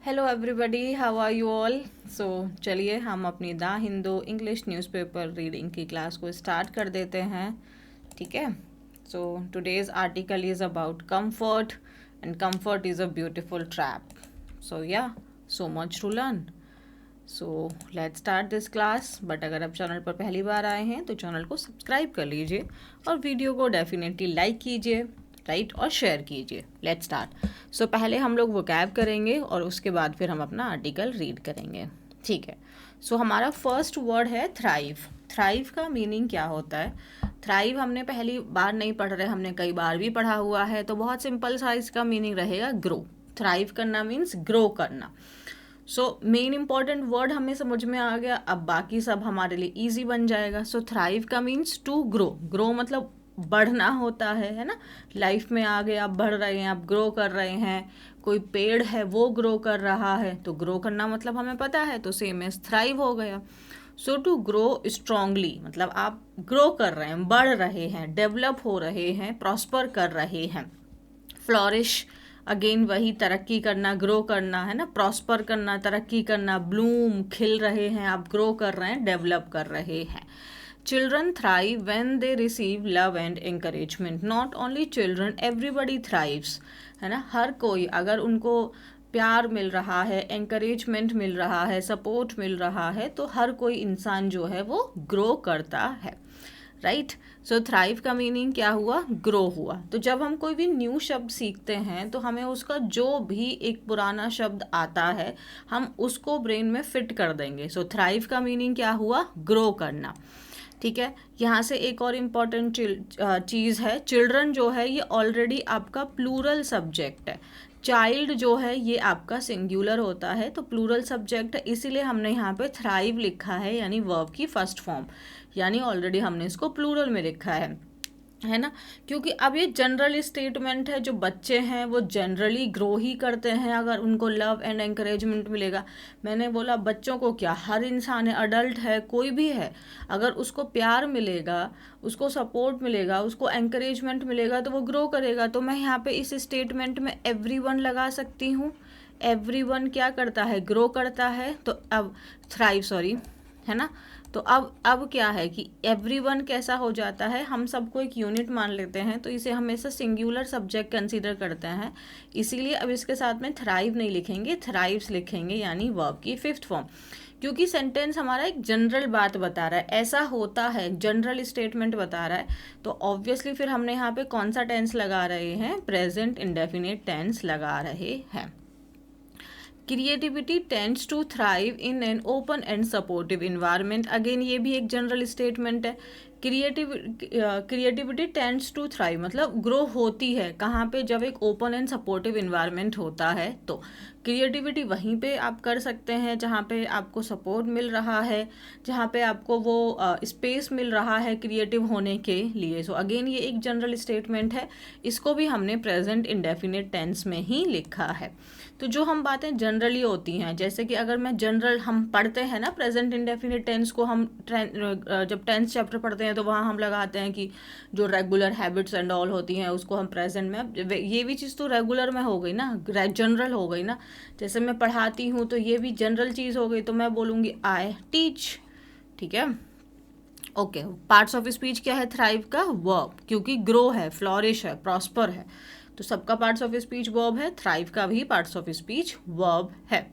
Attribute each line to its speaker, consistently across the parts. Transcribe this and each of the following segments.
Speaker 1: Hello everybody, how are you all. So चलिए हम अपनी the Hindu English newspaper reading की क्लास को स्टार्ट कर देते हैं। ठीक है। So today's article is about comfort and comfort is a beautiful trap. So yeah so much to learn. So let's start this class. But अगर आप चैनल पर पहली बार आए हैं तो चैनल को सब्सक्राइब कर लीजिए और वीडियो को डेफिनेटली लाइक कीजिए, राइट, और शेयर कीजिए। Let's start. सो पहले हम लोग वोकैब करेंगे और उसके बाद फिर हम अपना आर्टिकल रीड करेंगे। ठीक है। सो हमारा फर्स्ट वर्ड है थ्राइव। थ्राइव का मीनिंग क्या होता है? थ्राइव हमने पहली बार नहीं पढ़ रहे, हमने कई बार भी पढ़ा हुआ है, तो बहुत सिंपल सा इसका मीनिंग रहेगा ग्रो। थ्राइव करना मीन्स ग्रो करना। सो मेन इंपॉर्टेंट वर्ड हमें समझ में आ गया, अब बाकी सब हमारे लिए इजी बन जाएगा। सो थ्राइव का मीन्स टू ग्रो। ग्रो मतलब बढ़ना होता है ना। लाइफ में आगे आप बढ़ रहे हैं, आप ग्रो कर रहे हैं। कोई पेड़ है वो ग्रो कर रहा है, तो ग्रो करना मतलब हमें पता है, तो सेम एज थ्राइव हो गया। सो टू ग्रो स्ट्रांगली मतलब आप ग्रो कर रहे हैं, बढ़ रहे हैं, डेवलप हो रहे हैं, प्रॉस्पर कर रहे हैं। फ्लॉरिश अगेन वही तरक्की करना, ग्रो करना है ना, प्रॉस्पर करना, तरक्की करना, ब्लूम खिल रहे हैं, आप ग्रो कर रहे हैं, डेवलप कर रहे हैं। Children thrive when they receive love and encouragement। Not only children, everybody thrives, है ना। हर कोई अगर उनको प्यार मिल रहा है, एंकरेजमेंट मिल रहा है, सपोर्ट मिल रहा है, तो हर कोई इंसान जो है वो ग्रो करता है, राइट। सो थ्राइव का मीनिंग क्या हुआ? ग्रो हुआ। तो जब हम कोई भी न्यू शब्द सीखते हैं तो हमें उसका जो भी एक पुराना शब्द आता है हम उसको ब्रेन में फिट कर देंगे। सो थ्राइव का मीनिंग क्या हुआ? ग्रो करना। ठीक है। यहाँ से एक और इम्पॉर्टेंट चीज़ है, चिल्ड्रन जो है ये ऑलरेडी आपका प्लूरल सब्जेक्ट है। चाइल्ड जो है ये आपका सिंगुलर होता है, तो प्लूरल सब्जेक्ट है, इसीलिए हमने यहाँ पे थ्राइव लिखा है, यानी वर्ब की फर्स्ट फॉर्म, यानी ऑलरेडी हमने इसको प्लूरल में लिखा है ना। क्योंकि अब ये जनरल स्टेटमेंट है, जो बच्चे हैं वो जनरली ग्रो ही करते हैं अगर उनको लव एंड एंकरेजमेंट मिलेगा। मैंने बोला बच्चों को क्या, हर इंसान है, अडल्ट है, कोई भी है, अगर उसको प्यार मिलेगा, उसको सपोर्ट मिलेगा, उसको एंकरेजमेंट मिलेगा तो वो ग्रो करेगा। तो मैं यहाँ पे इस स्टेटमेंट में एवरीवन लगा सकती हूँ। एवरीवन क्या करता है? ग्रो करता है। तो अब थ्राइव, सॉरी, है ना। तो अब क्या है कि एवरीवन कैसा हो जाता है, हम सबको एक यूनिट मान लेते हैं, तो इसे हमेशा सिंगुलर सब्जेक्ट कंसीडर करते हैं, इसीलिए अब इसके साथ में थ्राइव नहीं लिखेंगे, थ्राइव्स लिखेंगे, यानी वर्ब की फिफ्थ फॉर्म। क्योंकि सेंटेंस हमारा एक जनरल बात बता रहा है, ऐसा होता है, जनरल स्टेटमेंट बता रहा है, तो ऑब्वियसली फिर हमने यहाँ पे कौन सा टेंस लगा रहे हैं? प्रेजेंट इंडेफिनिट टेंस लगा रहे हैं। Creativity tends to thrive in an open and supportive environment. Again ये भी एक जनरल स्टेटमेंट है। क्रिएटिविटी टेंड्स टू थ्राइव मतलब ग्रो होती है कहाँ पे? जब एक ओपन एंड सपोर्टिव इन्वायरमेंट होता है। तो क्रिएटिविटी वहीं पे आप कर सकते हैं जहाँ पे आपको सपोर्ट मिल रहा है, जहाँ पे आपको वो स्पेस मिल रहा है क्रिएटिव होने के लिए। सो अगेन ये एक जनरल स्टेटमेंट है, इसको भी हमने प्रेजेंट इंडेफिनिट टेंस में ही लिखा है। तो जो हम बातें जनरली होती हैं, जैसे कि अगर मैं जनरल, हम पढ़ते हैं ना प्रेजेंट इंडेफिनिट टेंस को, हम जब टेंस चैप्टर पढ़ते हैं तो वहाँ हम लगाते हैं कि जो रेगुलर हैबिट्स एंड ऑल होती हैं उसको हम प्रेजेंट में, ये भी चीज़ तो रेगुलर में हो गई ना, जनरल हो गई ना। जैसे मैं पढ़ाती हूँ तो ये भी जनरल चीज़ हो गई, तो मैं बोलूँगी आई टीच। ठीक है। ओके। पार्ट्स ऑफ स्पीच क्या है थ्राइव का? वर्ब, क्योंकि ग्रो है, फ्लॉरिश है, प्रॉस्पर है, तो सबका पार्ट्स ऑफ स्पीच वर्ब है, थ्राइव का भी पार्ट्स ऑफ स्पीच वर्ब है।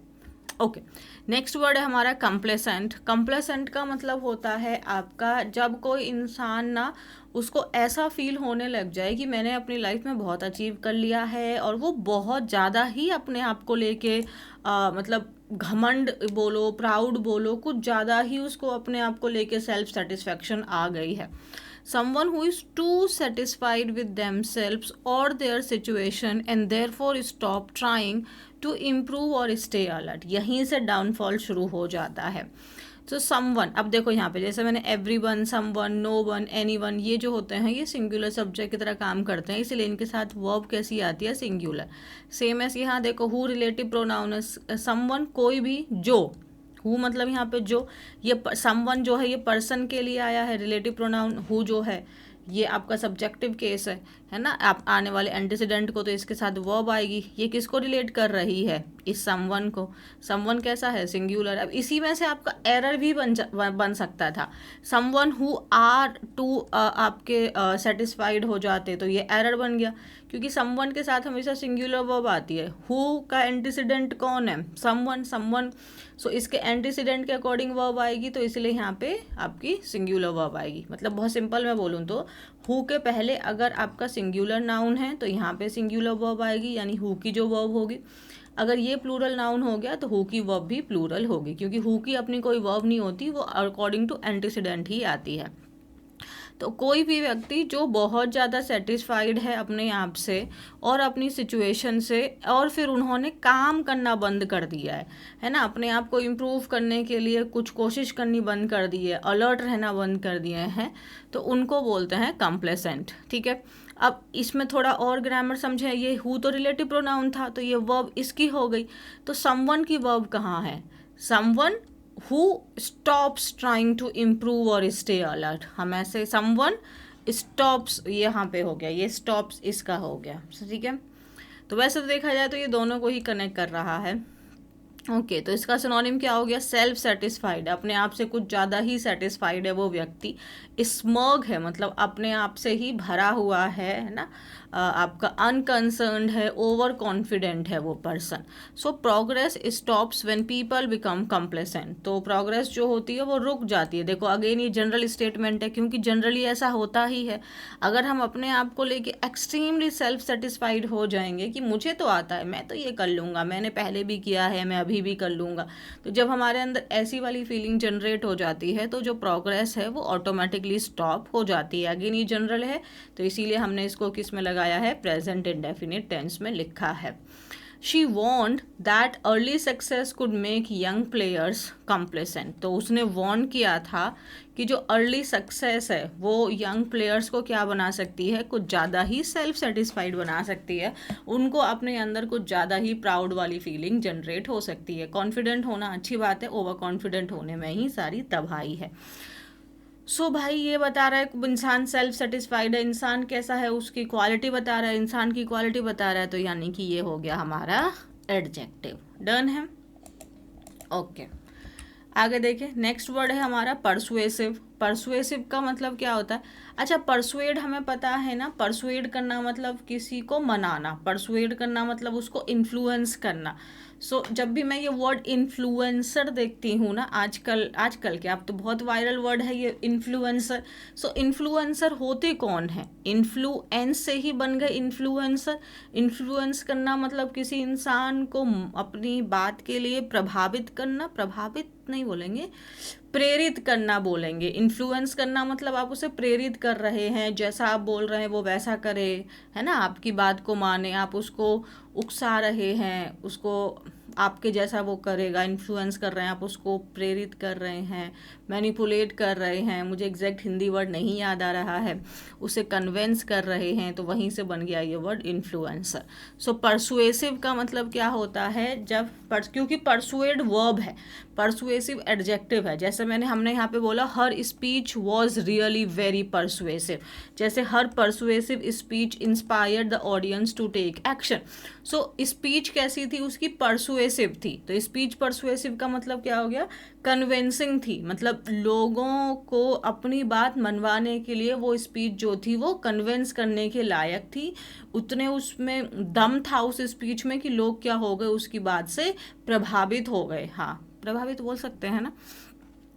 Speaker 1: ओके। नेक्स्ट वर्ड है हमारा कंप्लेसेंट। कंप्लेसेंट का मतलब होता है आपका जब कोई इंसान ना, उसको ऐसा फील होने लग जाए कि मैंने अपनी लाइफ में बहुत अचीव कर लिया है, और वो बहुत ज़्यादा ही अपने आप को लेके मतलब घमंड बोलो, प्राउड बोलो, कुछ ज़्यादा ही उसको अपने आप को लेके सेल्फ सेटिस्फेक्शन आ गई है। Someone who is too satisfied with themselves or their situation and therefore stop trying to improve or stay alert। यहीं से डाउनफॉल शुरू हो जाता है। तो someone, अब देखो यहाँ पे जैसे मैंने everyone, someone, no one, anyone, ये जो होते हैं ये सिंगुलर सब्जेक्ट की तरह काम करते हैं, इसीलिए इनके साथ वर्ब कैसी आती है? सिंगुलर। सेम एस यहाँ देखो, हु रिलेटिव प्रोनाउन है, someone कोई भी, जो, हु मतलब यहाँ पे जो, ये समवन जो है ये पर्सन के लिए आया है, रिलेटिव प्रोनाउन हु जो है ये आपका सब्जेक्टिव केस है है ना, आप आने वाले एंटीसीडेंट को तो इसके साथ वर्ब आएगी। ये किसको रिलेट कर रही है, इस समवन को। समवन कैसा है, सिंगुलर। अब इसी में से आपका एरर भी बन सकता था, समवन हु आर टू आपके सेटिस्फाइड हो जाते तो ये एरर बन गया, क्योंकि समवन के साथ हमेशा सिंगुलर वर्ब आती है। हु का एंटीसीडेंट कौन है, समवन, समवन। सो इसके एंटीसीडेंट के अकॉर्डिंग वर्ब आएगी, तो इसलिए यहाँ पे आपकी सिंगुलर वर्ब आएगी। मतलब बहुत सिंपल मैं बोलूँ तो हु के पहले अगर आपका सिंगुलर नाउन है तो यहाँ पे सिंगुलर वर्ब आएगी, यानी हु की जो वर्ब होगी। अगर ये प्लूरल नाउन हो गया तो हु की वर्ब भी प्लूरल होगी, क्योंकि हु की अपनी कोई वर्ब नहीं होती, वो अकॉर्डिंग टू एंटीसीडेंट ही आती है। तो कोई भी व्यक्ति जो बहुत ज़्यादा सेटिस्फाइड है अपने आप से और अपनी सिचुएशन से, और फिर उन्होंने काम करना बंद कर दिया है ना, अपने आप को इम्प्रूव करने के लिए कुछ कोशिश करनी बंद कर दी है, अलर्ट रहना बंद कर दिए हैं, तो उनको बोलते हैं कंप्लेसेंट। ठीक है, अब इसमें थोड़ा और ग्रामर समझे। ये हु तो रिलेटिव प्रोनाउन था, तो ये वर्ब इसकी हो गई। तो समवन की वर्ब कहाँ है, someone who stops trying to improve or stay alert। हम ऐसे someone stops, यहाँ पे हो गया, ये stops इसका हो गया। ठीक है, तो वैसे तो देखा जाए तो ये दोनों को ही कनेक्ट कर रहा है। ओके, तो इसका सिनोनिम क्या हो गया, सेल्फ सेटिस्फाइड, अपने आप से कुछ ज़्यादा ही सेटिस्फाइड है वो व्यक्ति। स्मर्ग है, मतलब अपने आप से ही भरा हुआ है ना, आपका अनकंसर्न्ड है, ओवर कॉन्फिडेंट है वो person. So progress stops when people become complacent. तो प्रोग्रेस जो होती है वो रुक जाती है। देखो अगेन ये जनरल स्टेटमेंट है, क्योंकि जनरली ऐसा होता ही है। अगर हम अपने आप को लेके एक्सट्रीमली सेल्फ सेटिस्फाइड हो जाएंगे कि मुझे तो आता है, मैं तो ये कर लूँगा, मैंने पहले भी किया है, मैं अभी भी कर लूँगा, तो जब हमारे अंदर ऐसी वाली फीलिंग जनरेट हो जाती है तो जो प्रोग्रेस है वो ऑटोमेटिकली स्टॉप हो जाती है। अगेन ये जनरल है, तो इसीलिए हमने इसको किस में लगाया है, प्रेजेंट इंडेफिनिट टेंस में लिखा है। She warned that early success could make young players complacent। तो उसने वॉर्न किया था कि जो अर्ली सक्सेस है वो यंग प्लेयर्स को क्या बना सकती है, कुछ ज़्यादा ही सेल्फ सेटिस्फाइड बना सकती है, उनको अपने अंदर कुछ ज़्यादा ही प्राउड वाली फीलिंग जनरेट हो सकती है। कॉन्फिडेंट होना अच्छी बात है, ओवर कॉन्फिडेंट होने में ही सारी तबाही है। सो भाई ये बता रहा है इंसान सेल्फ सेटिस्फाइड है, इंसान कैसा है उसकी क्वालिटी बता रहा है, इंसान की क्वालिटी बता रहा है, तो यानी कि ये हो गया हमारा एडजेक्टिव। डन है, ओके। आगे देखिए, नेक्स्ट वर्ड है हमारा परसुएसिव। परसुएसिव का मतलब क्या होता है, अच्छा परसुएड हमें पता है ना, परसुएड करना मतलब किसी को मनाना, परसुएड करना मतलब उसको इन्फ्लुएंस करना। सो जब भी मैं ये वर्ड इन्फ्लुएंसर देखती हूँ ना, आजकल के अब तो बहुत वायरल वर्ड है ये इन्फ्लुएंसर। सो इन्फ्लुएंसर होते कौन है, इन्फ्लुएंस से ही बन गए इन्फ्लुएंसर। इन्फ्लुएंस करना मतलब किसी इंसान को अपनी बात के लिए प्रभावित करना, प्रभावित नहीं बोलेंगे, प्रेरित करना बोलेंगे। इन्फ्लुएंस करना मतलब आप उसे प्रेरित कर रहे हैं, जैसा आप बोल रहे हैं वो वैसा करे, है ना, आपकी बात को माने, आप उसको उकसा रहे हैं, उसको आपके जैसा वो करेगा। इन्फ्लुएंस कर रहे हैं, आप उसको प्रेरित कर रहे हैं, मैनिपुलेट कर रहे हैं, मुझे एग्जैक्ट हिंदी वर्ड नहीं याद आ रहा है, उसे कन्वेंस कर रहे हैं, तो वहीं से बन गया ये वर्ड इन्फ्लुएंसर। सो परसुएसिव का मतलब क्या होता है, जब क्योंकि परसुएड वर्ब है, परसुएसिव एडजेक्टिव है। जैसे हमने यहाँ पे बोला her speech was really very persuasive, जैसे her persuasive speech inspired the audience to take action. So speech कैसी थी उसकी, परसुएसिव थी। तो स्पीच परसुएसिव का मतलब क्या हो गया, कन्विंसिंग थी, मतलब लोगों को अपनी बात मनवाने के लिए वो स्पीच जो थी वो कन्विंस करने के लायक थी। उतने उसमें दम था उस स्पीच में कि लोग क्या हो गए, उसकी बात से प्रभावित हो गए। हाँ, प्रभावित बोल सकते हैं ना।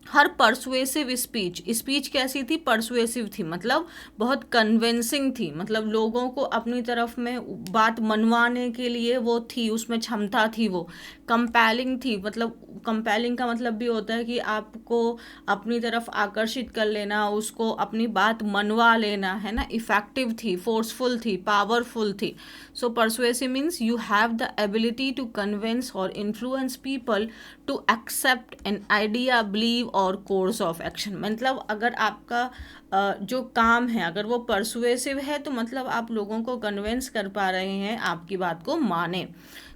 Speaker 1: हर परसुएसिव स्पीच कैसी थी, परसुएसिव थी, मतलब बहुत कन्विंसिंग थी, मतलब लोगों को अपनी तरफ में बात मनवाने के लिए वो थी, उसमें क्षमता थी। वो कंपेलिंग थी, मतलब कंपेलिंग का मतलब भी होता है कि आपको अपनी तरफ आकर्षित कर लेना, उसको अपनी बात मनवा लेना, है ना। इफेक्टिव थी, फोर्सफुल थी, पावरफुल थी। So persuasive means you have the ability to convince और influence people to accept an idea, believe और कोर्स ऑफ एक्शन। मतलब अगर आपका जो काम है अगर वो परसुएसिव है तो मतलब आप लोगों को कन्विंस कर पा रहे हैं आपकी बात को माने।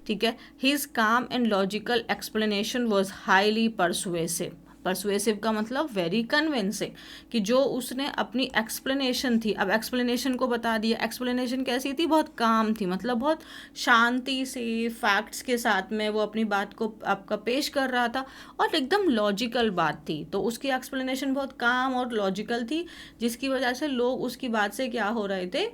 Speaker 1: ठीक है, his calm and logical explanation was highly persuasive. Persuasive का मतलब वेरी कन्विंसिंग, कि जो उसने अपनी एक्सप्लेनेशन थी, अब एक्सप्लेनेशन को बता दिया। एक्सप्लेनेशन कैसी थी? बहुत काम थी, मतलब बहुत शांति से फैक्ट्स के साथ में वो अपनी बात को आपका पेश कर रहा था और एकदम लॉजिकल बात थी। तो उसकी एक्सप्लेनेशन बहुत काम और लॉजिकल थी, जिसकी वजह से लोग उसकी बात से क्या हो रहे थे,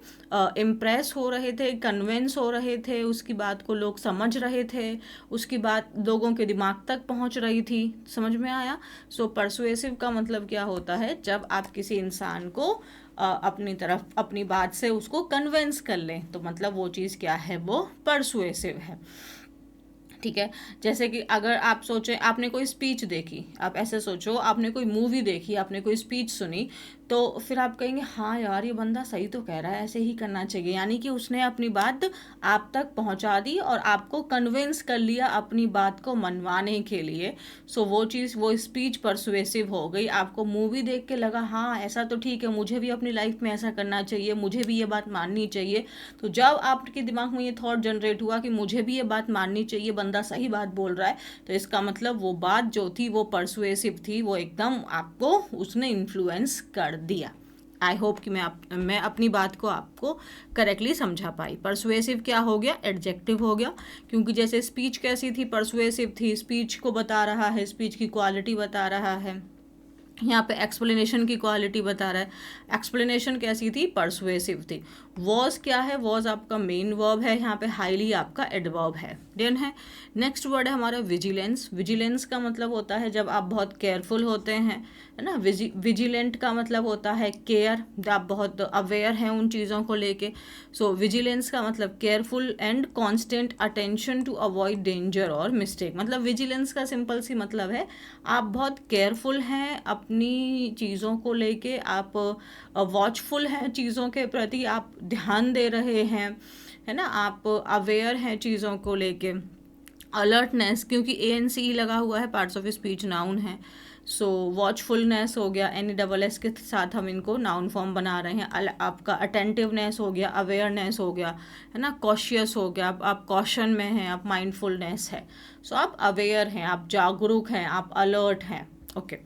Speaker 1: इम्प्रेस हो रहे थे, कन्विंस हो रहे थे, उसकी बात को लोग समझ रहे थे, उसकी बात लोगों के दिमाग तक पहुंच रही थी। समझ में आया? सो परसुएसिव का मतलब क्या होता है? जब आप किसी इंसान को अपनी तरफ अपनी बात से उसको कन्विंस कर लें, तो मतलब वो चीज़ क्या है? वो परसुएसिव है। ठीक है, जैसे कि अगर आप सोचें आपने कोई स्पीच देखी, आप ऐसे सोचो आपने कोई मूवी देखी, आपने कोई स्पीच सुनी, तो फिर आप कहेंगे हाँ यार ये बंदा सही तो कह रहा है, ऐसे ही करना चाहिए। यानी कि उसने अपनी बात आप तक पहुंचा दी और आपको कन्विंस कर लिया अपनी बात को मनवाने के लिए। सो वो चीज़, वो स्पीच परसुएसिव हो गई। आपको मूवी देख के लगा हाँ ऐसा तो ठीक है, मुझे भी अपनी लाइफ में ऐसा करना चाहिए, मुझे भी ये बात माननी चाहिए। तो जब आपके दिमाग में ये थॉट जनरेट हुआ कि मुझे भी ये बात माननी चाहिए, बंदा सही बात बोल रहा है, तो इसका मतलब वो बात जो थी वो परसुएसिव थी, वो एकदम आपको उसने इन्फ्लुएंस कर दिया। आई होप कि मैं अपनी बात को आपको करेक्टली समझा पाई। परसुएसिव क्या हो गया? एडजेक्टिव हो गया, क्योंकि जैसे स्पीच कैसी थी? परसुएसिव थी, स्पीच को बता रहा है, स्पीच की क्वालिटी बता रहा है। यहाँ पे एक्सप्लेनेशन की क्वालिटी बता रहा है। एक्सप्लेनेशन कैसी थी? परसुएसिव थी। वॉज क्या है? वॉज आपका मेन वर्ब है, यहाँ पे हाईली आपका एडवर्ब है। देन है नेक्स्ट वर्ड है हमारा विजिलेंस। विजिलेंस का मतलब होता है जब आप बहुत केयरफुल होते हैं, है ना। विजिलेंट का मतलब होता है केयर, जब आप बहुत अवेयर हैं उन चीज़ों को लेके। सो विजिलेंस का मतलब careful and constant attention to avoid danger और मिस्टेक। मतलब विजिलेंस का सिंपल सी मतलब है आप बहुत केयरफुल हैं अपनी चीज़ों को लेके, आप वॉचफुल हैं चीज़ों के प्रति, आप ध्यान दे रहे हैं, है ना, आप अवेयर हैं चीज़ों को लेके। अलर्टनेस, क्योंकि ANC लगा हुआ है, पार्ट्स ऑफ स्पीच नाउन है। सो वॉचफुलनेस हो गया, NESS के साथ हम इनको नाउन फॉर्म बना रहे हैं। आपका अटेंटिवनेस हो गया, अवेयरनेस हो गया, है ना, कॉशियस हो गया, आप कॉशन में हैं, आप माइंडफुलनेस है। सो आप अवेयर हैं, आप जागरूक हैं, आप अलर्ट हैं। Okay.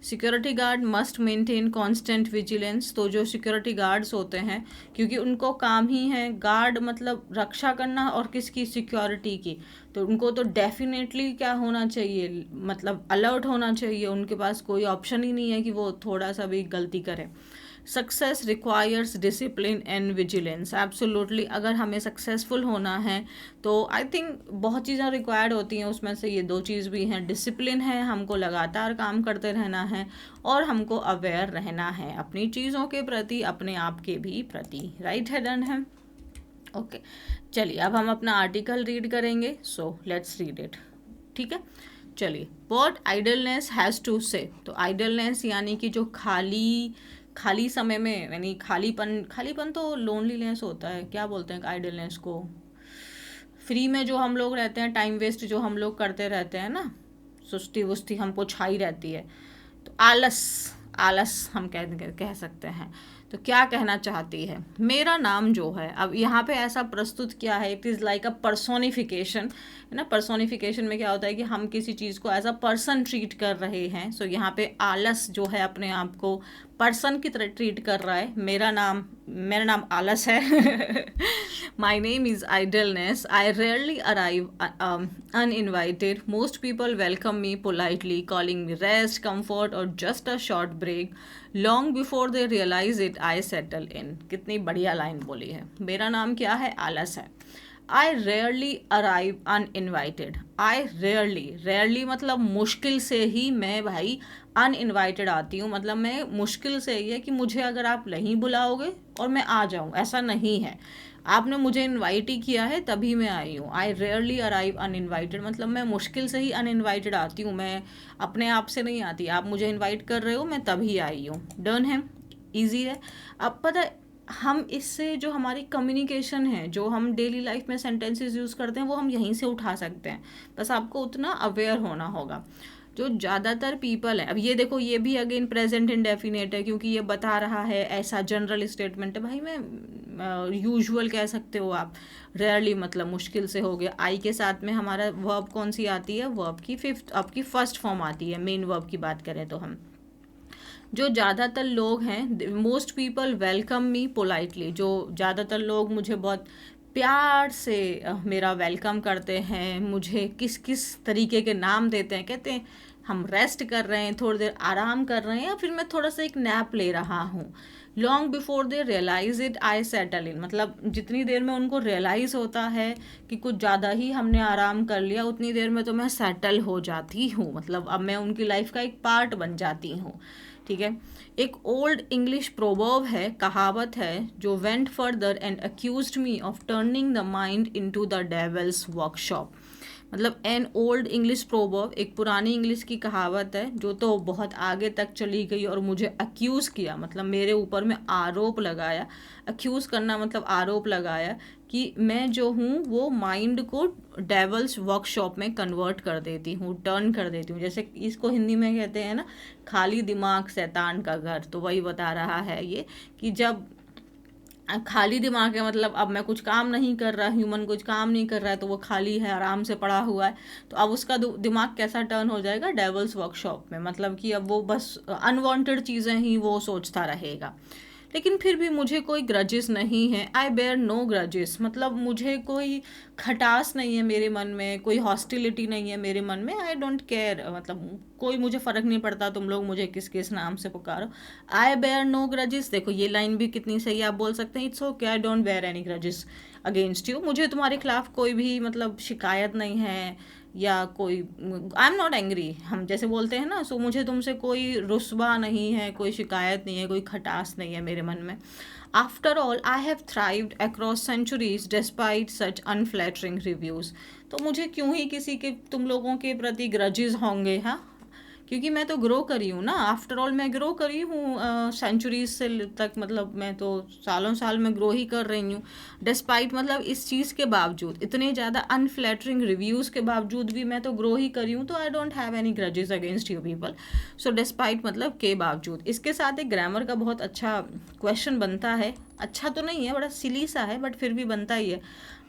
Speaker 1: Security guard must maintain constant vigilance. तो जो सिक्योरिटी गार्ड्स होते हैं, क्योंकि उनको काम ही है, गार्ड मतलब रक्षा करना, और किसकी? सिक्योरिटी की। तो उनको तो डेफिनेटली क्या होना चाहिए? मतलब अलर्ट होना चाहिए, उनके पास कोई ऑप्शन ही नहीं है कि वो थोड़ा सा भी गलती करें। Success requires discipline and vigilance. Absolutely, अगर हमें सक्सेसफुल होना है तो आई थिंक बहुत चीज़ें रिक्वायर्ड होती हैं, उसमें से ये 2 चीज़ भी हैं। डिसिप्लिन है, हमको लगातार काम करते रहना है, और हमको अवेयर रहना है अपनी चीज़ों के प्रति, अपने आप के भी प्रति। राइट है, डन है। ओके, चलिए अब हम अपना आर्टिकल रीड करेंगे। So let's read it. ठीक है, चलिए। व्हाट आइडलनेस हैज़ टू से। तो आइडलनेस यानी कि जो खाली समय में, यानी खालीपन तो लोनलीनेस होता है, क्या बोलते हैं आइडलनेस को? फ्री में जो हम लोग रहते हैं, टाइम वेस्ट जो हम लोग करते रहते हैं ना, सुस्ती वुस्ती हमको छाई रहती है, तो आलस हम कह सकते हैं। तो क्या कहना चाहती है? मेरा नाम जो है, अब यहाँ पे ऐसा प्रस्तुत किया है, it is like a personification, है ना। पर्सोनिफिकेशन में क्या होता है कि हम किसी चीज़ को एज अ पर्सन ट्रीट कर रहे हैं। सो यहाँ पे आलस जो है अपने आप को पर्सन की तरह ट्रीट कर रहा है। मेरा नाम आलस है। My name is idleness. I rarely arrive uninvited. Most people welcome me politely, calling me rest, comfort or just a short break. Long before they realize it, I settle in. कितनी बढ़िया line बोली है। मेरा नाम क्या है? आलस है। I rarely arrive uninvited. rarely मतलब मुश्किल से ही मैं भाई uninvited आती हूँ। मतलब मैं मुश्किल से ही है कि मुझे अगर आप नहीं बुलाओगे और मैं आ जाऊँ, ऐसा नहीं है। आपने मुझे इनवाइट ही किया है तभी मैं आई हूँ। आई रेयरली अराइव अनइनवाइटेड, मतलब मैं मुश्किल से ही अनइनवाइटेड आती हूँ, मैं अपने आप से नहीं आती। आप मुझे इनवाइट कर रहे हो, मैं तभी आई हूँ। डन है, ईजी है। अब पता है हम इससे जो हमारी कम्युनिकेशन है, जो हम डेली लाइफ में सेंटेंसेस यूज़ करते हैं, वो हम यहीं से उठा सकते हैं। बस आपको उतना अवेयर होना होगा। जो ज़्यादातर पीपल है, अब ये देखो ये भी अगेन प्रेजेंट इंडेफिनेट है क्योंकि ये बता रहा है, ऐसा जनरल स्टेटमेंट है भाई, मैं यूजुअल कह सकते हो आप, रेयरली मतलब मुश्किल से हो गया। आई के साथ में हमारा वर्ब कौन सी आती है, वर्ब की फिफ्थ, आपकी फर्स्ट फॉर्म आती है, मेन वर्ब की बात करें तो हम, जो ज़्यादातर लोग हैं, मोस्ट पीपल वेलकम मी पोलाइटली, जो ज़्यादातर लोग मुझे बहुत प्यार से मेरा वेलकम करते हैं, मुझे किस किस तरीके के नाम देते हैं, कहते हैं हम रेस्ट कर रहे हैं, थोड़ी देर आराम कर रहे हैं, या फिर मैं थोड़ा सा एक नैप ले रहा हूँ। Long before they realise it I settle in, मतलब जितनी देर में उनको रियलाइज़ होता है कि कुछ ज़्यादा ही हमने आराम कर लिया, उतनी देर में तो मैं सेटल हो जाती हूँ, मतलब अब मैं उनकी लाइफ का एक पार्ट बन जाती हूँ। ठीक है। एक ओल्ड इंग्लिश प्रोवर्ब है, कहावत है, जो went further and accused me of turning the mind into the devils workshop. मतलब एन ओल्ड इंग्लिश प्रोवर्ब, एक पुरानी इंग्लिश की कहावत है जो तो बहुत आगे तक चली गई और मुझे अक्यूज़ किया, मतलब मेरे ऊपर में आरोप लगाया। अक्यूज़ करना मतलब आरोप लगाया कि मैं जो हूँ वो माइंड को डेवल्स वर्कशॉप में कन्वर्ट कर देती हूँ, टर्न कर देती हूँ। जैसे इसको हिंदी में कहते हैं ना, खाली दिमाग शैतान का घर, तो वही बता रहा है ये कि जब खाली दिमाग है, मतलब अब मैं कुछ काम नहीं कर रहा, ह्यूमन कुछ काम नहीं कर रहा है, तो वो खाली है, आराम से पड़ा हुआ है, तो अब उसका दिमाग कैसा टर्न हो जाएगा, डेवल्स वर्कशॉप में, मतलब कि अब वो बस अनवांटेड चीज़ें ही वो सोचता रहेगा। लेकिन फिर भी मुझे कोई ग्रजेस नहीं है, आई बेयर नो ग्रजेस, मतलब मुझे कोई खटास नहीं है मेरे मन में, कोई हॉस्टिलिटी नहीं है मेरे मन में, आई डोंट केयर, मतलब कोई मुझे फ़र्क नहीं पड़ता तुम लोग मुझे किस किस नाम से पुकारो। आई बेयर नो ग्रजेस, देखो ये लाइन भी कितनी सही, आप बोल सकते हैं it's okay I don't bear any grudges against you, मुझे तुम्हारे खिलाफ कोई भी मतलब शिकायत नहीं है, या कोई आई एम नॉट एंग्री, हम जैसे बोलते हैं ना, सो मुझे तुमसे कोई रुस्वा नहीं है, कोई शिकायत नहीं है, कोई खटास नहीं है मेरे मन में। After all I have thrived across centuries despite such unflattering reviews, तो मुझे क्यों ही किसी के, तुम लोगों के प्रति ग्रजेस होंगे, हाँ, क्योंकि मैं तो ग्रो करी हूँ ना, आफ्टर ऑल मैं ग्रो करी हूँ सेंचुरीज से तक, मतलब मैं तो सालों साल में ग्रो ही कर रही हूँ। डिस्पाइट मतलब इस चीज़ के बावजूद, इतने ज़्यादा अनफ्लैटरिंग रिव्यूज़ के बावजूद भी मैं तो ग्रो ही करी हूँ, तो I don't have any grudges against you people. So despite मतलब के बावजूद। इसके साथ एक ग्रामर का बहुत अच्छा क्वेश्चन बनता है, अच्छा तो नहीं है, बड़ा सिली सा है, बट फिर भी बनता ही है।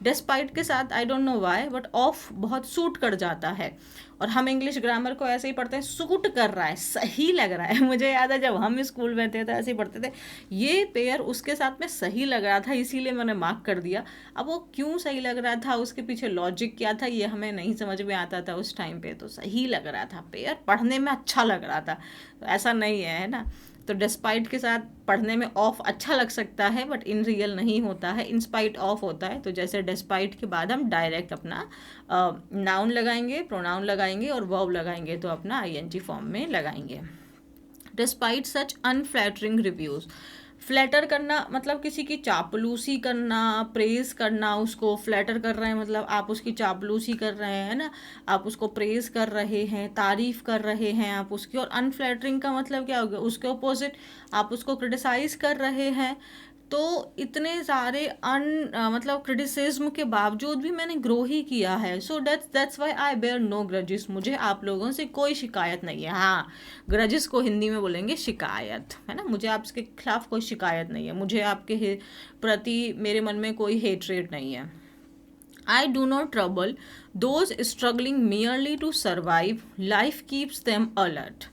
Speaker 1: डिस्पाइट के साथ I don't know why but of बहुत सूट कर जाता है, और हम इंग्लिश ग्रामर को ऐसे ही पढ़ते हैं, सूट कर रहा है, सही लग रहा है। मुझे याद है जब हम स्कूल में थे तो ऐसे ही पढ़ते थे, ये पेयर उसके साथ में सही लग रहा था इसीलिए मैंने मार्क कर दिया। अब वो क्यों सही लग रहा था, उसके पीछे लॉजिक क्या था, ये हमें नहीं समझ में आता था उस टाइम पे, तो सही लग रहा था पेयर, पढ़ने में अच्छा लग रहा था, तो ऐसा नहीं है ना। तो डिस्पाइट के साथ पढ़ने में ऑफ अच्छा लग सकता है बट इन रियल नहीं होता है, इन स्पाइट ऑफ होता है। तो जैसे डिस्पाइट के बाद हम डायरेक्ट अपना नाउन लगाएंगे, प्रोनाउन लगाएंगे और वर्ब लगाएंगे, तो अपना आईएनजी फॉर्म में लगाएंगे। Despite such unflattering reviews, flatter करना मतलब किसी की चापलूसी करना, प्रेज करना, उसको फ्लैटर कर रहे हैं मतलब आप उसकी चापलूसी कर रहे हैं ना, आप उसको प्रेज कर रहे हैं, तारीफ कर रहे हैं आप उसकी। और अनफ्लैटरिंग का मतलब क्या हो गया, उसके अपोजिट आप उसको क्रिटिसाइज कर रहे हैं। तो इतने सारे मतलब क्रिटिसिज्म के बावजूद भी मैंने ग्रो ही किया है, so that's why I bear no grudges, मुझे आप लोगों से कोई शिकायत नहीं है। हाँ, ग्रजेस को हिंदी में बोलेंगे शिकायत, है ना, मुझे आपके खिलाफ कोई शिकायत नहीं है, मुझे आपके प्रति मेरे मन में कोई हेट्रेट नहीं है। I do not trouble those struggling merely to survive, life keeps them alert.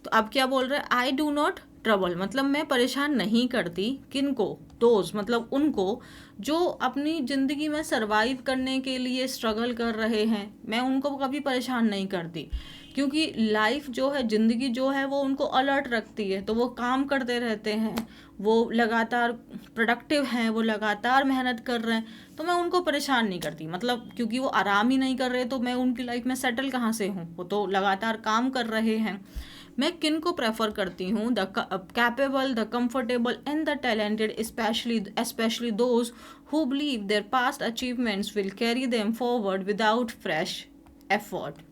Speaker 1: तो अब क्या बोल रहे हैं, आई डू नॉट ट्रबल मतलब मैं परेशान नहीं करती, किनको, दोज मतलब उनको जो अपनी ज़िंदगी में सरवाइव करने के लिए स्ट्रगल कर रहे हैं, मैं उनको कभी परेशान नहीं करती, क्योंकि लाइफ जो है, ज़िंदगी जो है, वो उनको अलर्ट रखती है, तो वो काम करते रहते हैं, वो लगातार प्रोडक्टिव हैं, वो लगातार मेहनत कर रहे हैं, तो मैं उनको परेशान नहीं करती, मतलब क्योंकि वो आराम ही नहीं कर रहे तो मैं उनकी लाइफ में सेटल कहाँ से हूँ, वो तो लगातार काम कर रहे हैं। मैं किन को प्रेफर करती हूँ, the capable, the comfortable and the talented, specially those who believe there past achievements will carry them forward without fresh effort.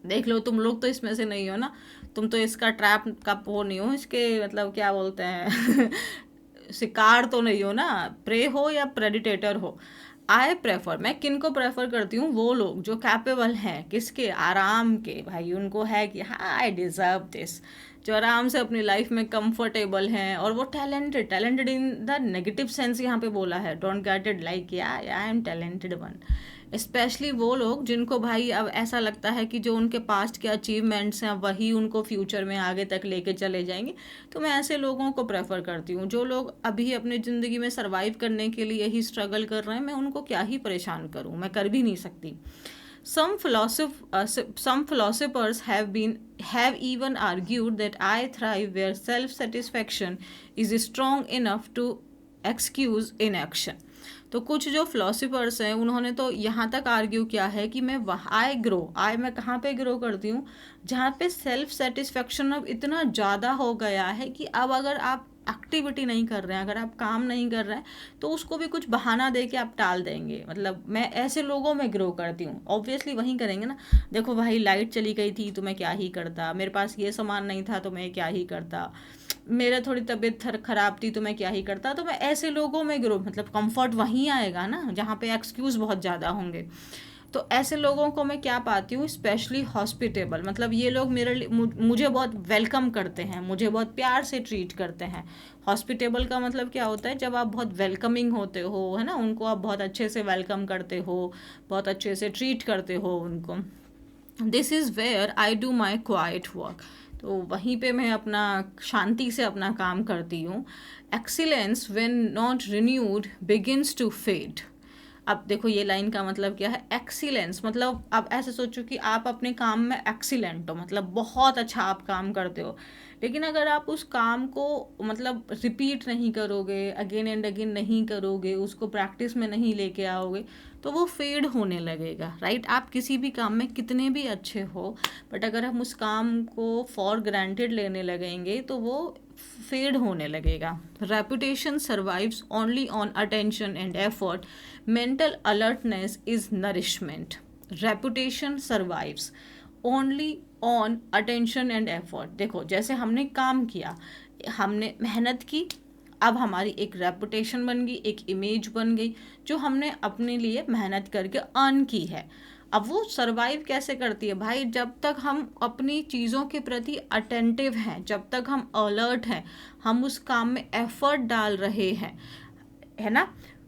Speaker 1: देख लो तुम लोग तो इसमें से नहीं हो ना, तुम तो इसका ट्रैप का वो नहीं हो, इसके मतलब क्या बोलते हैं शिकार तो नहीं हो ना, प्रे हो या प्रेडिटेटर हो। आई प्रेफर, मैं किन को प्रेफर करती हूँ, वो लोग जो कैपेबल हैं, किसके, आराम के, भाई उनको है कि हाँ आई डिज़र्व दिस, जो आराम से अपनी लाइफ में कंफर्टेबल हैं, और वो talented, talented in the negative sense यहाँ पे बोला है, डोंट गेट इट लाइक या I am talented one. Specially वो लोग जिनको भाई अब ऐसा लगता है कि जो उनके पास्ट के अचीवमेंट्स हैं वही उनको फ्यूचर में आगे तक लेके चले जाएंगे, तो मैं ऐसे लोगों को प्रेफर करती हूँ। जो लोग अभी अपनी ज़िंदगी में सर्वाइव करने के लिए ही स्ट्रगल कर रहे हैं, मैं उनको क्या ही परेशान करूँ, मैं कर भी नहीं सकती। Some philosophers have even argued that I thrive where self-satisfaction is strong enough to excuse inaction. तो कुछ जो फिलोसफर्स हैं उन्होंने तो यहाँ तक आर्ग्यू किया है कि मैं मैं कहाँ पे ग्रो करती हूँ, जहाँ पे सेल्फ सेटिस्फेक्शन अब इतना ज़्यादा हो गया है कि अब अगर आप एक्टिविटी नहीं कर रहे हैं, अगर आप काम नहीं कर रहे हैं, तो उसको भी कुछ बहाना दे के आप टाल देंगे। मतलब मैं ऐसे लोगों में ग्रो करती हूँ। ऑब्वियसली वहीं करेंगे ना, देखो भाई लाइट चली गई थी तो मैं क्या ही करता, मेरे पास ये सामान नहीं था तो मैं क्या ही करता, मेरा थोड़ी तबीयत ख़राब थी तो मैं क्या ही करता। तो मैं ऐसे लोगों में ग्रो, मतलब कंफर्ट वहीं आएगा ना जहाँ पे एक्सक्यूज़ बहुत ज़्यादा होंगे। तो ऐसे लोगों को मैं क्या पाती हूँ, स्पेशली हॉस्पिटेबल, मतलब ये लोग मेरे लिए मुझे बहुत वेलकम करते हैं, मुझे बहुत प्यार से ट्रीट करते हैं। हॉस्पिटेबल का मतलब क्या होता है, जब आप बहुत वेलकमिंग होते हो, है ना, उनको आप बहुत अच्छे से वेलकम करते हो, बहुत अच्छे से ट्रीट करते हो उनको। This is where I do my quiet work, तो वहीं पे मैं अपना शांति से अपना काम करती हूँ। Excellence when not renewed begins to fade. अब देखो ये लाइन का मतलब क्या है, एक्सीलेंस मतलब आप ऐसे सोचो कि आप अपने काम में एक्सीलेंट हो, मतलब बहुत अच्छा आप काम करते हो, लेकिन अगर आप उस काम को मतलब रिपीट नहीं करोगे, अगेन एंड अगेन नहीं करोगे, उसको प्रैक्टिस में नहीं लेके आओगे, तो वो फेड होने लगेगा, राइट। आप किसी भी काम में कितने भी अच्छे हो, बट अगर हम उस काम को फॉर ग्रांटेड लेने लगेंगे तो वो फेड होने लगेगा। Reputation survives only on attention and effort, mental alertness is nourishment. Reputation survives only on attention and effort. देखो जैसे हमने काम किया, हमने मेहनत की, अब हमारी एक रेपुटेशन बन गई, एक इमेज बन गई जो हमने अपने लिए मेहनत करके अर्न की है। अब वो सरवाइव कैसे करती है भाई, जब तक हम अपनी चीज़ों के प्रति अटेंटिव हैं, जब तक हम अलर्ट हैं, हम उस काम में एफर्ट डाल रहे हैं, है ना।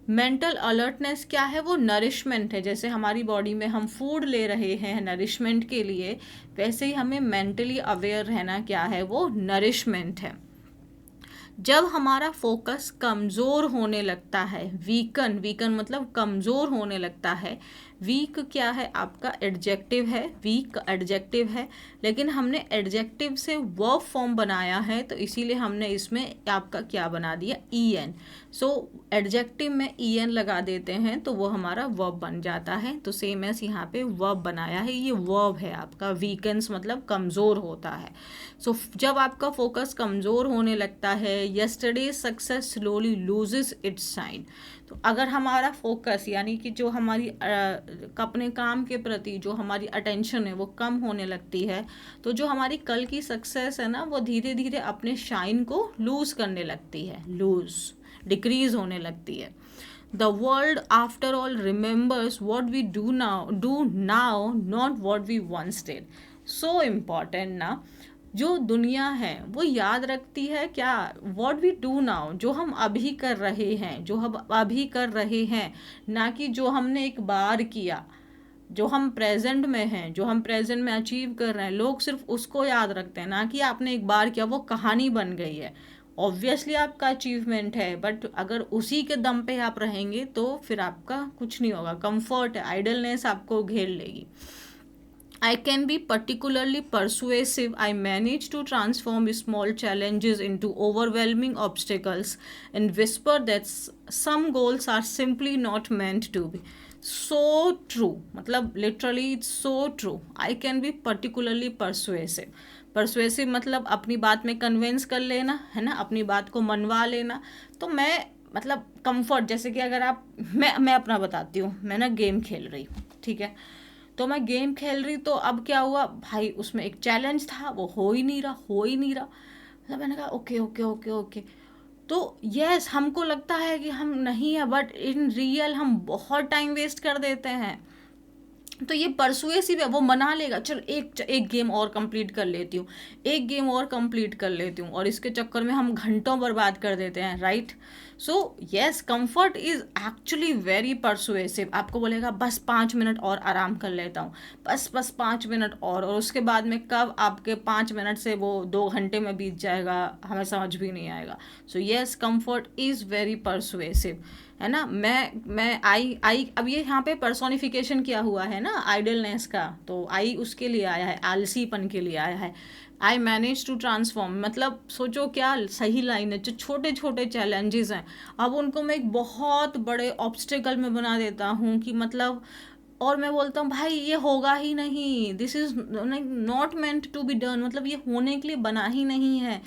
Speaker 1: मेंटल अलर्टनेस क्या है, वो नरिशमेंट है। जैसे हमारी बॉडी में हम फूड ले रहे हैं नरिशमेंट के लिए, वैसे ही हमें मेंटली अवेयर रहना क्या है, वो नरिशमेंट है। जब हमारा फोकस कमज़ोर होने लगता है, वीकन मतलब कमज़ोर होने लगता है। वीक क्या है, आपका एडजेक्टिव है, वीक एडजेक्टिव है, लेकिन हमने एडजेक्टिव से वर्ब फॉर्म बनाया है, तो इसीलिए हमने इसमें आपका क्या बना दिया, ई एन। सो एडजेक्टिव में ई एन लगा देते हैं तो वो हमारा वर्ब बन जाता है। तो सेम एस यहाँ पे वर्ब बनाया है, ये वर्ब है आपका। वीकन्स मतलब कमज़ोर होता है। सो जब आपका फोकस कमज़ोर होने लगता है, yesterday success slowly loses it's shine. तो अगर हमारा फोकस यानी कि जो हमारी अपने काम के प्रति जो हमारी अटेंशन है वो कम होने लगती है, तो जो हमारी कल की सक्सेस है ना, वो धीरे धीरे अपने शाइन को लूज़ करने लगती है, डिक्रीज होने लगती है। The world after all remembers what we do now not what we once did. So important ना, जो दुनिया है वो याद रखती है क्या, वॉट वी डू नाउ, जो हम अभी कर रहे हैं, जो हम अभी कर रहे हैं, ना कि जो हमने एक बार किया। जो हम प्रेजेंट में हैं, जो हम प्रेजेंट में अचीव कर रहे हैं, लोग सिर्फ उसको याद रखते हैं, ना कि आपने एक बार किया, वो कहानी बन गई है। ऑब्वियसली आपका अचीवमेंट है, बट अगर उसी के दम पे आप रहेंगे तो फिर आपका कुछ नहीं होगा। कंफर्ट है, आइडलनेस आपको घेर लेगी। I can be particularly persuasive. I manage to transform small challenges into overwhelming obstacles and whisper that some goals are simply not meant to be. So true. मतलब literally it's so true. I can be particularly persuasive. Persuasive मतलब अपनी बात में convince कर लेना, है ना, अपनी बात को मनवा लेना। तो मैं मतलब कंफर्ट, जैसे कि अगर आप मैं अपना बताती हूँ, मैं ना गेम खेल रही हूँ, ठीक है। तो मैं गेम खेल रही, तो अब क्या हुआ भाई, उसमें एक चैलेंज था, वो हो ही नहीं रहा। मतलब मैंने कहा ओके ओके ओके ओके, तो यस, हमको लगता है कि हम नहीं है, बट इन रियल हम बहुत टाइम वेस्ट कर देते हैं। तो ये परसुएसिव है, वो मना लेगा, चल एक गेम और कंप्लीट कर लेती हूँ, एक गेम और कंप्लीट कर लेती हूँ, और इसके चक्कर में हम घंटों बर्बाद कर देते हैं, right. So yes, comfort is actually very persuasive. आपको बोलेगा बस 5 मिनट और आराम कर लेता हूँ, बस 5 मिनट और उसके बाद में कब आपके 5 मिनट से वो 2 घंटे में बीत जाएगा, हमें समझ भी नहीं आएगा। So yes, comfort is very persuasive, है ना। मैं आई अब ये यहाँ पे पर्सोनिफिकेशन किया हुआ है ना आइडलनेस का, तो आई उसके लिए आया है, आलसीपन के लिए आया है। आई मैनेज टू ट्रांसफॉर्म, मतलब सोचो क्या सही लाइन है। जो छोटे छोटे चैलेंजेस हैं, अब उनको मैं एक बहुत बड़े ऑब्स्टिकल में बना देता हूँ कि मतलब, और मैं बोलता हूँ भाई ये होगा ही नहीं, this is not meant to be done, मतलब ये होने के लिए बना ही नहीं है।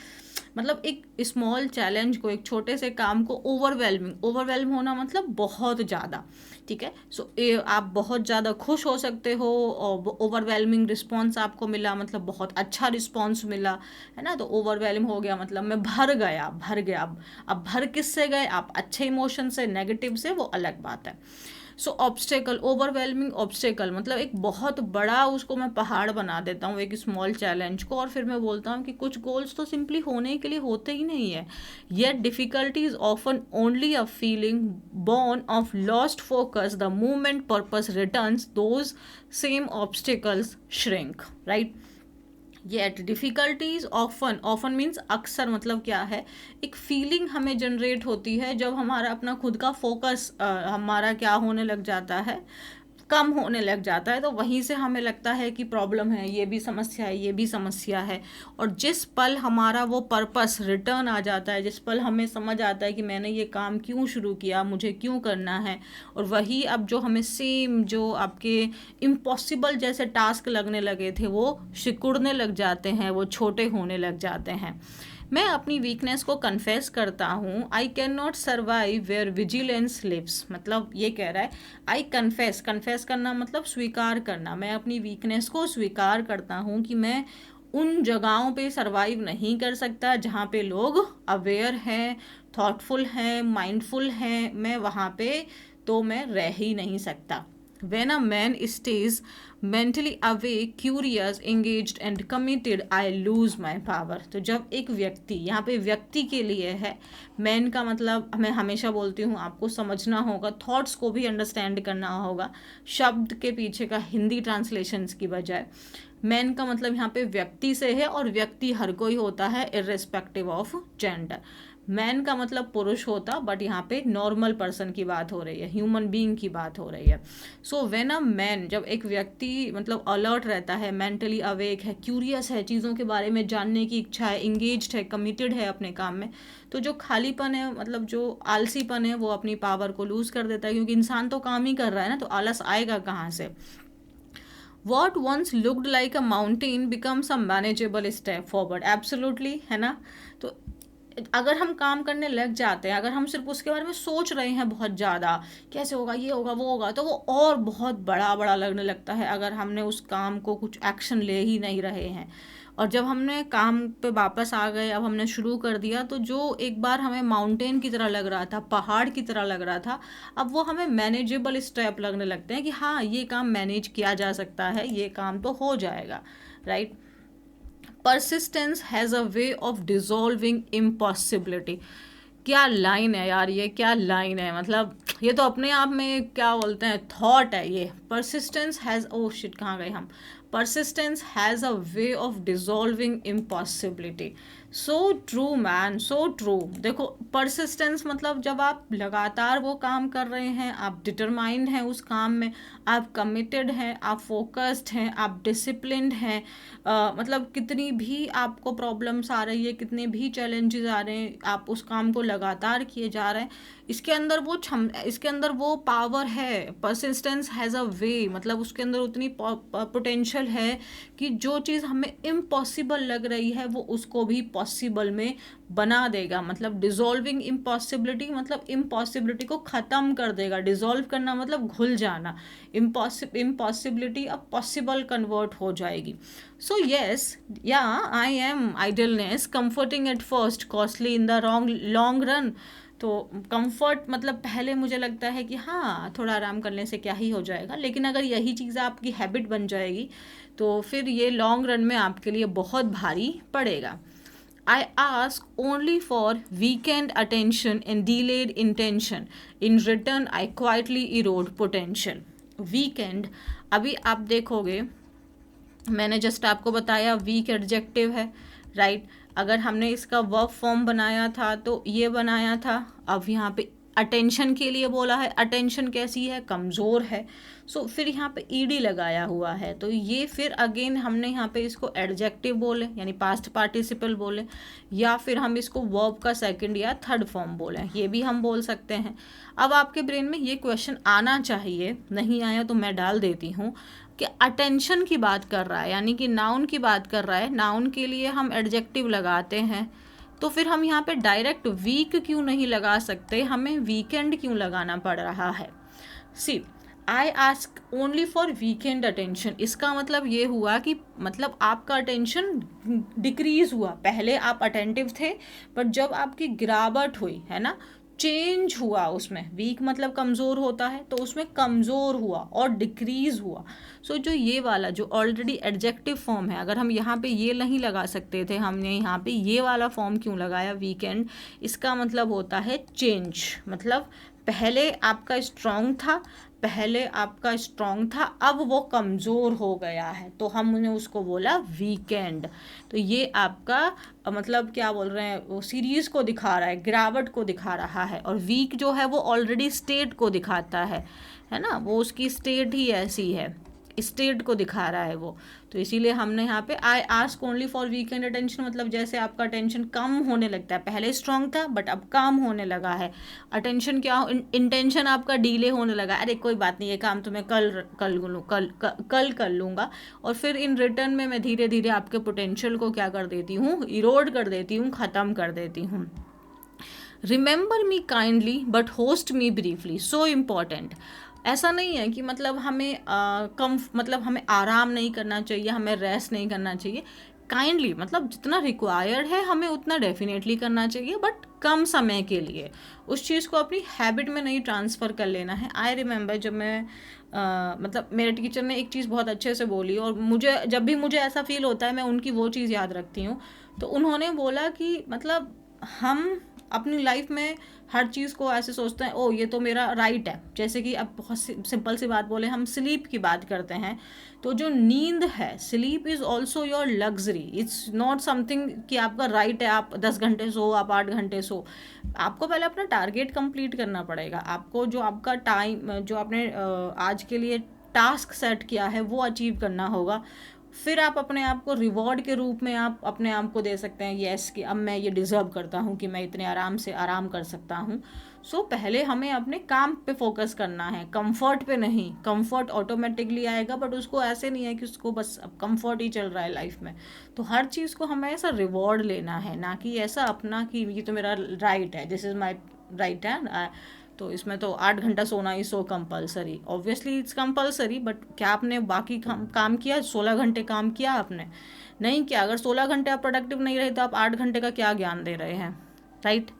Speaker 1: मतलब एक स्मॉल चैलेंज को, एक छोटे से काम को ओवरवेलम होना मतलब बहुत ज़्यादा, ठीक है। सो आप बहुत ज़्यादा खुश हो सकते हो, और ओवरवेलमिंग रिस्पॉन्स आपको मिला, मतलब बहुत अच्छा रिस्पॉन्स मिला, है ना। तो ओवरवेलम हो गया मतलब मैं भर गया। अब भर किससे गए आप? अच्छे इमोशन से, नेगेटिव से, वो अलग बात है। सो ऑब्स्टेकल, ओवरवेलमिंग ऑब्स्टेकल मतलब एक बहुत बड़ा उसको मैं पहाड़ बना देता हूँ, एक स्मॉल चैलेंज को, और फिर मैं बोलता हूँ कि कुछ गोल्स तो सिंपली होने के लिए होते ही नहीं है। Yet difficulty is often only a feeling born of lost focus. The moment purpose returns, those same obstacles shrink, right? Yet difficulties often means अक्सर, मतलब क्या है, एक फीलिंग हमें जनरेट होती है जब हमारा अपना खुद का फोकस हमारा क्या होने लग जाता है, कम होने लग जाता है। तो वहीं से हमें लगता है कि प्रॉब्लम है, ये भी समस्या है, ये भी समस्या है। और जिस पल हमारा वो पर्पस रिटर्न आ जाता है, जिस पल हमें समझ आता है कि मैंने ये काम क्यों शुरू किया, मुझे क्यों करना है, और वही अब जो हमें सेम जो आपके इम्पॉसिबल जैसे टास्क लगने लगे थे, वो सिकुड़ने लग जाते हैं, वो छोटे होने लग जाते हैं। मैं अपनी वीकनेस को कन्फेस करता हूँ। I can not survive where vigilance lives, मतलब ये कह रहा है आई कन्फेस करना मतलब स्वीकार करना। मैं अपनी वीकनेस को स्वीकार करता हूँ कि मैं उन जगहों पे सर्वाइव नहीं कर सकता जहाँ पे लोग अवेयर हैं, थॉटफुल हैं, माइंडफुल हैं। मैं वहाँ पे तो मैं रह ही नहीं सकता। When a man stays mentally awake, curious, engaged and committed, I lose my power. तो जब एक व्यक्ति, यहाँ पे व्यक्ति के लिए है, मैन का मतलब मैं हमेशा बोलती हूँ आपको समझना होगा, थॉट्स को भी अंडरस्टैंड करना होगा, शब्द के पीछे का हिंदी ट्रांसलेशंस की बजाय। मैन का मतलब यहाँ पे व्यक्ति से है, और व्यक्ति हर कोई होता है इर्रेस्पेक्टिव ऑफ जेंडर। मैन का मतलब पुरुष होता, बट यहाँ पे नॉर्मल पर्सन की बात हो रही है, ह्यूमन बीइंग की बात हो रही है। सो व्हेन अ मैन, जब एक व्यक्ति मतलब अलर्ट रहता है, मेंटली अवेक है, क्यूरियस है, चीज़ों के बारे में जानने की इच्छा है, इंगेज्ड है, कमिटेड है अपने काम में, तो जो खालीपन है, मतलब जो आलसीपन है, वो अपनी पावर को लूज़ कर देता है, क्योंकि इंसान तो काम ही कर रहा है ना, तो आलस आएगा कहाँ से। What once looked like a mountain becomes a manageable step forward. Absolutely, है ना। तो अगर हम काम करने लग जाते हैं, अगर हम सिर्फ उसके बारे में सोच रहे हैं बहुत ज़्यादा, कैसे होगा, ये होगा, वो होगा, तो वो और बहुत बड़ा बड़ा लगने लगता है, अगर हमने उस काम को कुछ एक्शन ले ही नहीं रहे हैं। और जब हमने काम पे वापस आ गए, अब हमने शुरू कर दिया, तो जो एक बार हमें माउंटेन की तरह लग रहा था, पहाड़ की तरह लग रहा था, अब वो हमें मैनेजेबल स्टेप लगने लगते हैं कि हाँ ये काम मैनेज किया जा सकता है, ये काम तो हो जाएगा, right. Persistence has a way of dissolving impossibility. क्या लाइन है यार, ये क्या लाइन है, मतलब ये तो अपने आप में क्या बोलते हैं, थॉट है ये। परसिस्टेंस हैज़, ओ शिट कहाँ गए हम। Persistence has a way of dissolving impossibility. So true man, so true. देखो परसिस्टेंस मतलब जब आप लगातार वो काम कर रहे हैं, आप डिटरमाइंड हैं उस काम में, आप कमिटेड हैं, आप फोकस्ड हैं, आप डिसिप्लिन्ड हैं, मतलब कितनी भी आपको प्रॉब्लम्स आ रही है, कितने भी चैलेंजेस आ रहे हैं, आप उस काम को लगातार किए जा रहे हैं, इसके अंदर वो पावर है। परसिस्टेंस हैज़ अ वे, मतलब उसके अंदर उतनी पोटेंशियल है कि जो चीज़ हमें इम्पॉसिबल लग रही है, वो उसको भी पॉसिबल में बना देगा। मतलब डिसॉल्विंग इम्पॉसिबिलिटी मतलब इम्पॉसिबिलिटी को ख़त्म कर देगा। डिसॉल्व करना मतलब घुल जाना। इम्पॉसिबिलिटी अब पॉसिबल कन्वर्ट हो जाएगी। सो येस, या I am idleness comforting at first, costly in the long run. तो कंफर्ट मतलब पहले मुझे लगता है कि हाँ थोड़ा आराम करने से क्या ही हो जाएगा, लेकिन अगर यही चीज़ आपकी हैबिट बन जाएगी तो फिर ये लॉन्ग रन में आपके लिए बहुत भारी पड़ेगा। आई ask only for weekend attention and delayed intention, in return I quietly Erode potential. Weekend, अभी आप देखोगे मैंने जस्ट आपको बताया वीक एडजेक्टिव है, राइट। अगर हमने इसका वर्ब फॉर्म बनाया था तो ये बनाया था। अब यहाँ पे अटेंशन के लिए बोला है, अटेंशन कैसी है, कमज़ोर है। सो फिर यहाँ पे ईडी लगाया हुआ है, तो ये फिर अगेन हमने यहाँ पे इसको एडजेक्टिव बोले यानी पास्ट पार्टिसिपल बोले, या फिर हम इसको वर्ब का सेकंड या थर्ड फॉर्म बोले, ये भी हम बोल सकते हैं। अब आपके ब्रेन में ये क्वेश्चन आना चाहिए, नहीं आया तो मैं डाल देती हूँ कि अटेंशन की बात कर रहा है यानी कि नाउन की बात कर रहा है, नाउन के लिए हम एडजेक्टिव लगाते हैं, तो फिर हम यहाँ पे डायरेक्ट वीक क्यों नहीं लगा सकते, हमें वीकेंड क्यों लगाना पड़ रहा है। See, I ask only for weekend attention, इसका मतलब ये हुआ कि मतलब आपका अटेंशन डिक्रीज हुआ। पहले आप अटेंटिव थे, बट जब आपकी गिरावट हुई है ना, चेंज हुआ उसमें, वीक मतलब कमज़ोर होता है, तो उसमें कमज़ोर हुआ और डिक्रीज़ हुआ। सो जो ये वाला जो ऑलरेडी एडजेक्टिव फॉर्म है, अगर हम यहाँ पे ये नहीं लगा सकते थे, हमने यहाँ पे ये वाला फॉर्म क्यों लगाया वीकेंड, इसका मतलब होता है चेंज। मतलब पहले आपका स्ट्रॉन्ग था, अब वो कमज़ोर हो गया है, तो हमने उसको बोला वीकेंड। तो ये आपका मतलब क्या बोल रहे हैं, वो सीरीज़ को दिखा रहा है, गिरावट को दिखा रहा है। और वीक जो है वो ऑलरेडी स्टेट को दिखाता है ना, वो उसकी स्टेट ही ऐसी है, स्टेट को दिखा रहा है वो। तो इसीलिए हमने यहाँ पे आई ask only for weekend attention, मतलब जैसे आपका अटेंशन कम होने लगता है, पहले स्ट्रॉन्ग था बट अब कम होने लगा है। अटेंशन क्या, इंटेंशन आपका डीले होने लगा, अरे कोई बात नहीं, ये काम तो मैं कल कर लूँगा। और फिर इन रिटर्न में मैं धीरे धीरे आपके पोटेंशियल को क्या कर देती हूँ, इरोड कर देती हूँ, ख़त्म कर देती हूँ। Remember me kindly but host me briefly, so important. ऐसा नहीं है कि मतलब हमें मतलब हमें आराम नहीं करना चाहिए, हमें रेस्ट नहीं करना चाहिए। काइंडली मतलब जितना रिक्वायर्ड है हमें उतना डेफिनेटली करना चाहिए, बट कम समय के लिए। उस चीज़ को अपनी हैबिट में नहीं ट्रांसफ़र कर लेना है। आई रिमेंबर जब मैं मतलब मेरे टीचर ने एक चीज़ बहुत अच्छे से बोली, और मुझे जब भी मुझे ऐसा फील होता है मैं उनकी वो चीज़ याद रखती हूँ। तो उन्होंने बोला कि मतलब हम अपनी लाइफ में हर चीज़ को ऐसे सोचते हैं, ओ ये तो मेरा राइट है। जैसे कि अब बहुत सिंपल सी बात बोले, हम स्लीप की बात करते हैं, तो जो नींद है, sleep is also your luxury, it's not something कि आपका राइट है आप 10 घंटे सो, आप 8 घंटे सो। आपको पहले अपना टारगेट कंप्लीट करना पड़ेगा, आपको जो आपका टाइम जो आपने आज के लिए टास्क सेट किया है वो अचीव करना होगा। फिर आप अपने आप को रिवॉर्ड के रूप में आप अपने आप को दे सकते हैं, यस कि अब मैं ये डिज़र्व करता हूँ कि मैं इतने आराम से आराम कर सकता हूँ। सो पहले हमें अपने काम पे फोकस करना है, कंफर्ट पे नहीं। कंफर्ट ऑटोमेटिकली आएगा, बट उसको ऐसे नहीं है कि उसको बस अब कंफर्ट ही चल रहा है लाइफ में। तो हर चीज़ को हमें ऐसा रिवॉर्ड लेना है, ना कि ऐसा अपना कि ये तो मेरा राइट है, दिस इज़ माई राइट है, तो इसमें तो 8 घंटा सोना ही so compulsory. Obviously it's compulsory, but क्या आपने बाकी काम किया? 16 घंटे काम किया आपने? नहीं किया। अगर 16 घंटे आप प्रोडक्टिव नहीं रहे तो आप 8 घंटे का क्या ज्ञान दे रहे हैं, right.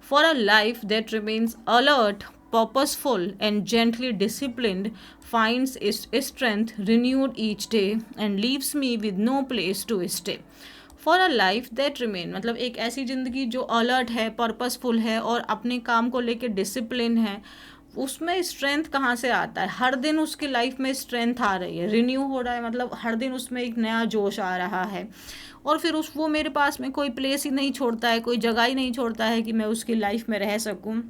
Speaker 1: For a life that remains alert, purposeful and gently disciplined, finds its strength renewed each day and leaves me with no place to stay. For a life that remain मतलब एक ऐसी ज़िंदगी जो अलर्ट है, purposeful है और अपने काम को लेके डिसिप्लिन है। उसमें स्ट्रेंथ कहाँ से आता है? हर दिन उसकी लाइफ में स्ट्रेंथ आ रही है, रिन्यू हो रहा है, मतलब हर दिन उसमें एक नया जोश आ रहा है। और फिर वो मेरे पास में कोई प्लेस ही नहीं छोड़ता है, कोई जगह ही नहीं छोड़ता है कि मैं उसकी लाइफ में रह सकूँ।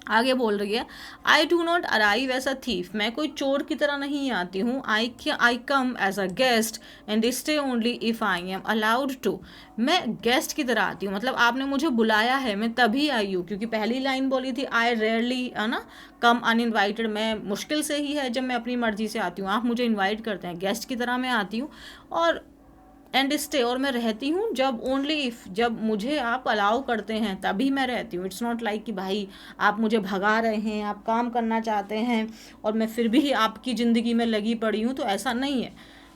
Speaker 1: आगे बोल रही है, I do not arrive as a thief, मैं कोई चोर की तरह नहीं आती हूँ। I come as a guest and stay only if I am allowed to, मैं गेस्ट की तरह आती हूँ, मतलब आपने मुझे बुलाया है मैं तभी आई हूँ। क्योंकि पहली लाइन बोली थी आई रेयरली, है ना, कम अनइनवाइटेड, मैं मुश्किल से ही है जब मैं अपनी मर्जी से आती हूँ, आप मुझे इन्वाइट करते हैं, गेस्ट की तरह मैं आती हूँ। और एंड स्टे, और मैं रहती हूँ जब ओनली इफ़, जब मुझे आप अलाउ करते हैं तभी मैं रहती हूँ। इट्स नॉट लाइक कि भाई आप मुझे भगा रहे हैं, आप काम करना चाहते हैं और मैं फिर भी आपकी ज़िंदगी में लगी पड़ी हूँ, तो ऐसा नहीं है।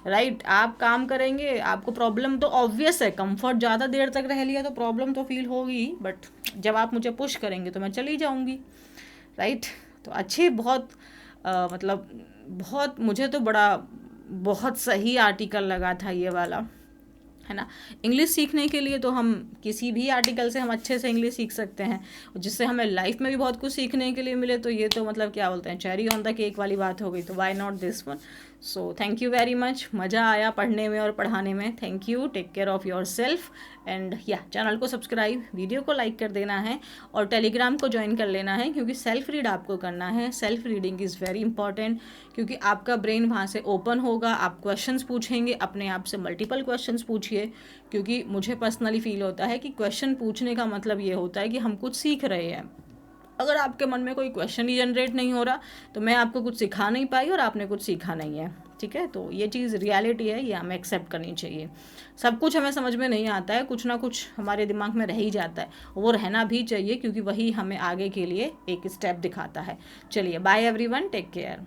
Speaker 1: राइट, आप काम करेंगे, आपको प्रॉब्लम तो ऑब्वियस है, कंफर्ट ज़्यादा देर तक रह लिया तो प्रॉब्लम तो फील होगी, बट जब आप मुझे पुश करेंगे तो मैं चली जाऊँगी। राइट, तो अच्छी बहुत मतलब बहुत, मुझे तो बड़ा बहुत सही आर्टिकल लगा था ये वाला, है ना। इंग्लिश सीखने के लिए तो हम किसी भी आर्टिकल से हम अच्छे से इंग्लिश सीख सकते हैं, जिससे हमें लाइफ में भी बहुत कुछ सीखने के लिए मिले, तो ये तो मतलब क्या बोलते हैं, चेरी ऑन द केक वाली बात हो गई, तो why not this one. So thank you very much, मज़ा आया पढ़ने में और पढ़ाने में। Thank you, take care of yourself and या चैनल को सब्सक्राइब, वीडियो को लाइक कर देना है और टेलीग्राम को ज्वाइन कर लेना है, क्योंकि सेल्फ रीड आपको करना है। Self reading is very important, क्योंकि आपका ब्रेन वहाँ से ओपन होगा, आप क्वेश्चंस पूछेंगे, अपने आप से मल्टीपल क्वेश्चंस पूछिए, क्योंकि मुझे पर्सनली फील होता है कि क्वेश्चन पूछने का मतलब ये होता है कि हम कुछ सीख रहे हैं। अगर आपके मन में कोई क्वेश्चन ही जनरेट नहीं हो रहा तो मैं आपको कुछ सिखा नहीं पाई और आपने कुछ सीखा नहीं है। ठीक है, तो ये चीज़ रियलिटी है, ये हमें एक्सेप्ट करनी चाहिए। सब कुछ हमें समझ में नहीं आता है, कुछ ना कुछ हमारे दिमाग में रह ही जाता है, वो रहना भी चाहिए, क्योंकि वही हमें आगे के लिए एक स्टेप दिखाता है। चलिए, बाय एवरीवन, टेक केयर।